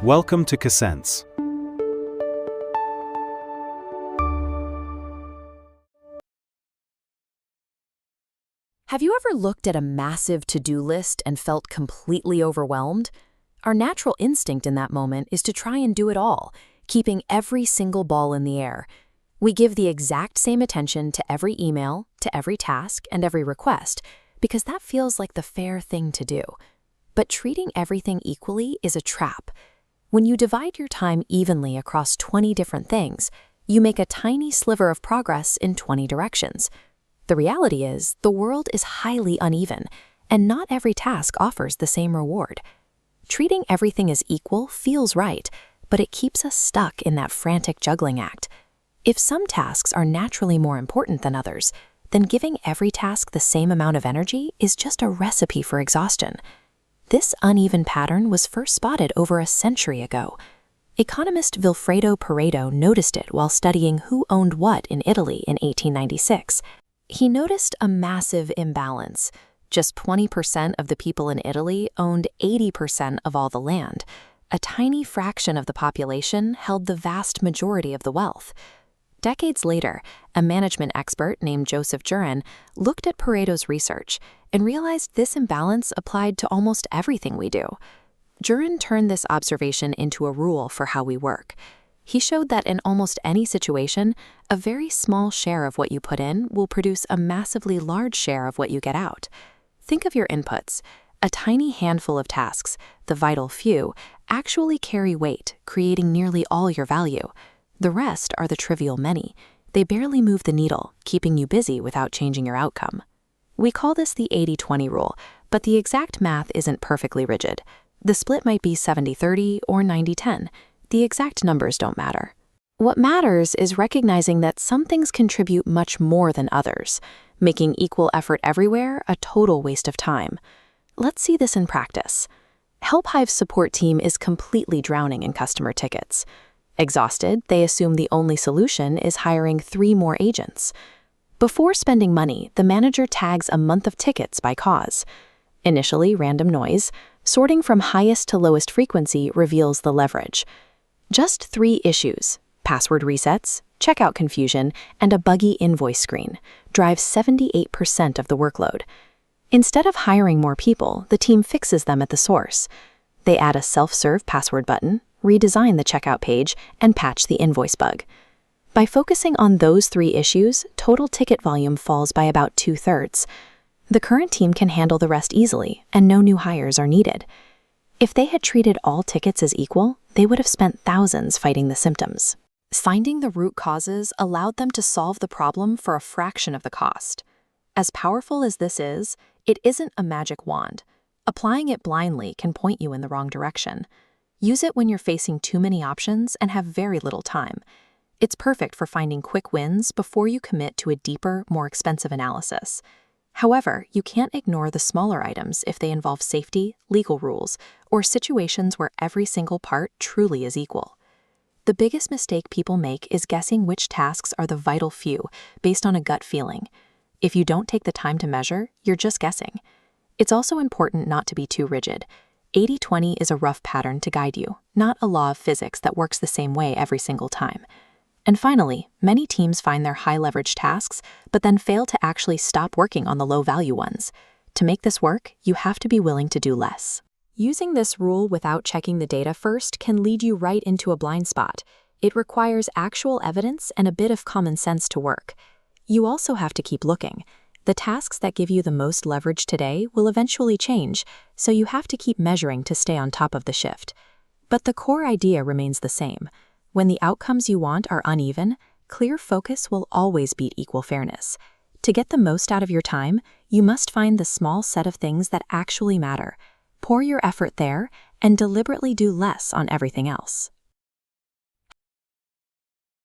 Welcome to Casense. Have you ever looked at a massive to-do list and felt completely overwhelmed? Our natural instinct in that moment is to try and do it all, keeping every single ball in the air. We give the exact same attention to every email, to every task, and every request, because that feels like the fair thing to do. But treating everything equally is a trap. When you divide your time evenly across 20 different things, you make a tiny sliver of progress in 20 directions. The reality is, the world is highly uneven, and not every task offers the same reward. Treating everything as equal feels right, but it keeps us stuck in that frantic juggling act. If some tasks are naturally more important than others, then giving every task the same amount of energy is just a recipe for exhaustion. This uneven pattern was first spotted over a century ago. Economist Vilfredo Pareto noticed it while studying who owned what in Italy in 1896. He noticed a massive imbalance. Just 20% of the people in Italy owned 80% of all the land. A tiny fraction of the population held the vast majority of the wealth. Decades later, a management expert named Joseph Jurin looked at Pareto's research and realized this imbalance applied to almost everything we do. Jurin turned this observation into a rule for how we work. He showed that in almost any situation, a very small share of what you put in will produce a massively large share of what you get out. Think of your inputs. A tiny handful of tasks, the vital few, actually carry weight, creating nearly all your value. The rest are the trivial many. They barely move the needle, keeping you busy without changing your outcome. We call this the 80-20 rule, but the exact math isn't perfectly rigid. The split might be 70-30 or 90-10. The exact numbers don't matter. What matters is recognizing that some things contribute much more than others, making equal effort everywhere a total waste of time. Let's see this in practice. HelpHive's support team is completely drowning in customer tickets. Exhausted, they assume the only solution is hiring 3 more agents. Before spending money, the manager tags a month of tickets by cause. Initially random noise, sorting from highest to lowest frequency reveals the leverage. Just 3 issues, password resets, checkout confusion, and a buggy invoice screen, drive 78% of the workload. Instead of hiring more people, the team fixes them at the source. They add a self-serve password button, redesign the checkout page, and patch the invoice bug. By focusing on those 3 issues, total ticket volume falls by about 2/3. The current team can handle the rest easily, and no new hires are needed. If they had treated all tickets as equal, they would have spent thousands fighting the symptoms. Finding the root causes allowed them to solve the problem for a fraction of the cost. As powerful as this is, it isn't a magic wand. Applying it blindly can point you in the wrong direction. Use it when you're facing too many options and have very little time. It's perfect for finding quick wins before you commit to a deeper, more expensive analysis. However, you can't ignore the smaller items if they involve safety, legal rules, or situations where every single part truly is equal. The biggest mistake people make is guessing which tasks are the vital few based on a gut feeling. If you don't take the time to measure, you're just guessing. It's also important not to be too rigid. 80-20 is a rough pattern to guide you, not a law of physics that works the same way every single time. And finally, many teams find their high-leverage tasks, but then fail to actually stop working on the low-value ones. To make this work, you have to be willing to do less. Using this rule without checking the data first can lead you right into a blind spot. It requires actual evidence and a bit of common sense to work. You also have to keep looking. The tasks that give you the most leverage today will eventually change, so you have to keep measuring to stay on top of the shift. But the core idea remains the same. When the outcomes you want are uneven, clear focus will always beat equal fairness. To get the most out of your time, you must find the small set of things that actually matter. Pour your effort there and deliberately do less on everything else.